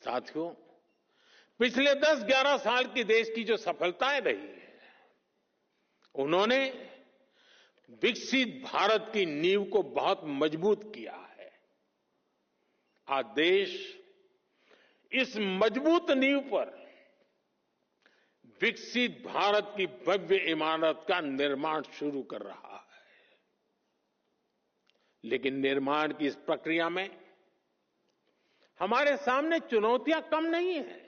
साथियों, पिछले 10-11 साल की देश की जो सफलताएं रही है, उन्होंने विकसित भारत की नींव को बहुत मजबूत किया है। आज देश इस मजबूत नींव पर विकसित भारत की भव्य इमारत का निर्माण शुरू कर रहा है। लेकिन निर्माण की इस प्रक्रिया में हमारे सामने चुनौतियां कम नहीं है।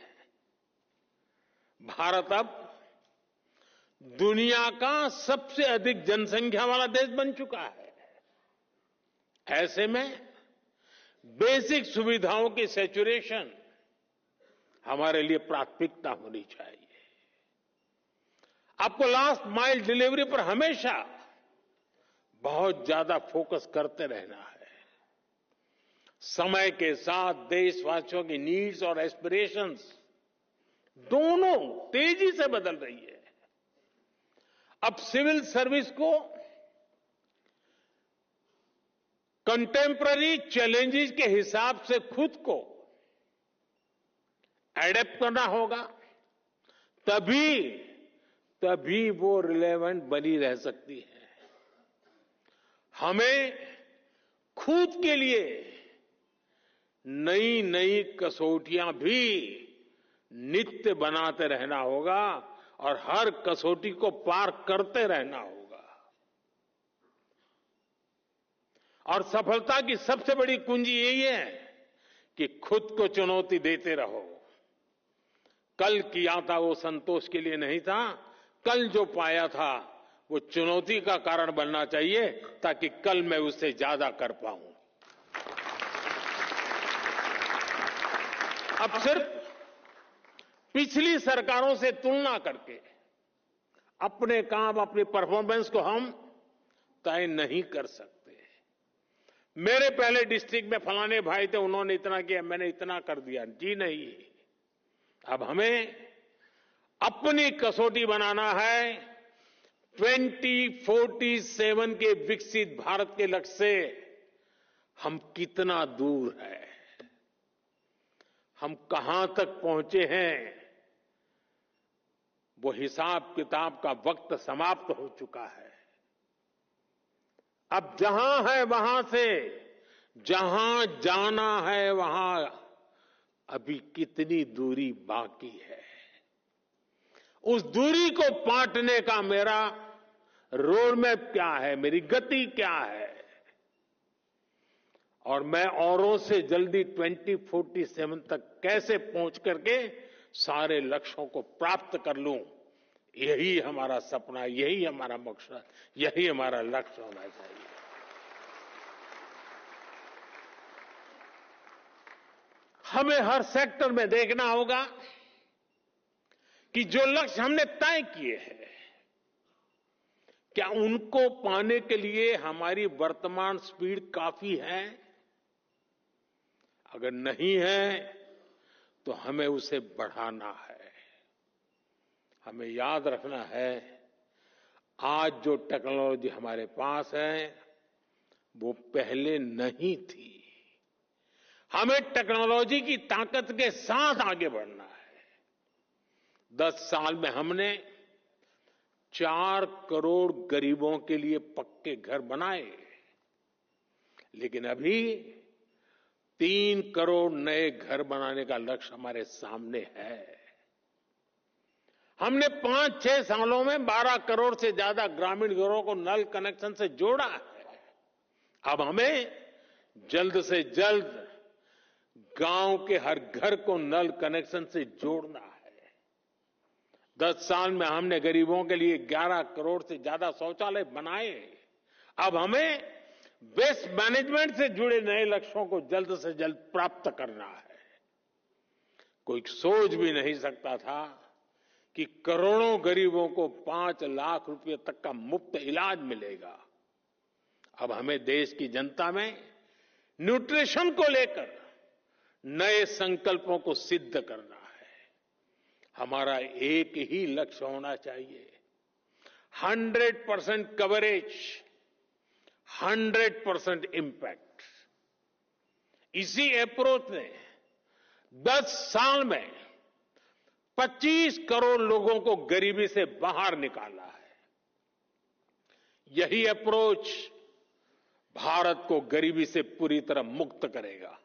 भारत अब दुनिया का सबसे अधिक जनसंख्या वाला देश बन चुका है। ऐसे में बेसिक सुविधाओं की सैचुरेशन हमारे लिए प्राथमिकता होनी चाहिए। आपको लास्ट माइल डिलीवरी पर हमेशा बहुत ज्यादा फोकस करते रहना है। समय के साथ देशवासियों की नीड्स और एस्पिरेशंस दोनों तेजी से बदल रही है। अब सिविल सर्विस को कंटेम्पररी चैलेंजेस के हिसाब से खुद को एडेप्ट करना होगा, तभी वो रिलेवेंट बनी रह सकती है। हमें खुद के लिए नई नई कसौटियां भी नित्य बनाते रहना होगा और हर कसौटी को पार करते रहना होगा। और सफलता की सबसे बड़ी कुंजी यही है कि खुद को चुनौती देते रहो। कल किया था वो संतोष के लिए नहीं था, कल जो पाया था वो चुनौती का कारण बनना चाहिए ताकि कल मैं उससे ज्यादा कर पाऊं। अब सिर्फ पिछली सरकारों से तुलना करके अपने काम, अपनी परफॉर्मेंस को हम तय नहीं कर सकते। मेरे पहले डिस्ट्रिक्ट में फलाने भाई थे, उन्होंने इतना किया, मैंने इतना कर दिया, जी नहीं। अब हमें अपनी कसौटी बनाना है। 2047 के विकसित भारत के लक्ष्य से हम कितना दूर हैं, हम कहां तक पहुंचे हैं, वो हिसाब किताब का वक्त समाप्त हो चुका है। अब जहां है वहां से जहां जाना है वहां अभी कितनी दूरी बाकी है। उस दूरी को पाटने का मेरा रोड मैप क्या है, मेरी गति क्या है, और मैं औरों से जल्दी 2047 तक कैसे पहुंच करके सारे लक्ष्यों को प्राप्त कर लूं, यही हमारा सपना, यही हमारा मकसद, यही हमारा लक्ष्य होना चाहिए। हमें हर सेक्टर में देखना होगा कि जो लक्ष्य हमने तय किए हैं, क्या उनको पाने के लिए हमारी वर्तमान स्पीड काफी है? अगर नहीं है तो हमें उसे बढ़ाना है। हमें याद रखना है, आज जो टेक्नोलॉजी हमारे पास है वो पहले नहीं थी। हमें टेक्नोलॉजी की ताकत के साथ आगे बढ़ना है। 10 साल में हमने 4 करोड़ गरीबों के लिए पक्के घर बनाए, लेकिन अभी 3 करोड़ नए घर बनाने का लक्ष्य हमारे सामने है। हमने 5-6 सालों में 12 करोड़ से ज्यादा ग्रामीण घरों को नल कनेक्शन से जोड़ा है। अब हमें जल्द से जल्द गांव के हर घर को नल कनेक्शन से जोड़ना है। 10 साल में हमने गरीबों के लिए 11 करोड़ से ज्यादा शौचालय बनाए। अब हमें वेस्ट मैनेजमेंट से जुड़े नए लक्ष्यों को जल्द से जल्द प्राप्त करना है। कोई सोच भी नहीं सकता था कि करोड़ों गरीबों को 5 लाख रुपए तक का मुफ्त इलाज मिलेगा। अब हमें देश की जनता में न्यूट्रिशन को लेकर नए संकल्पों को सिद्ध करना है। हमारा एक ही लक्ष्य होना चाहिए, 100% कवरेज, 100% इम्पैक्ट। इसी अप्रोच ने 10 साल में 25 करोड़ लोगों को गरीबी से बाहर निकाला है। यही अप्रोच भारत को गरीबी से पूरी तरह मुक्त करेगा।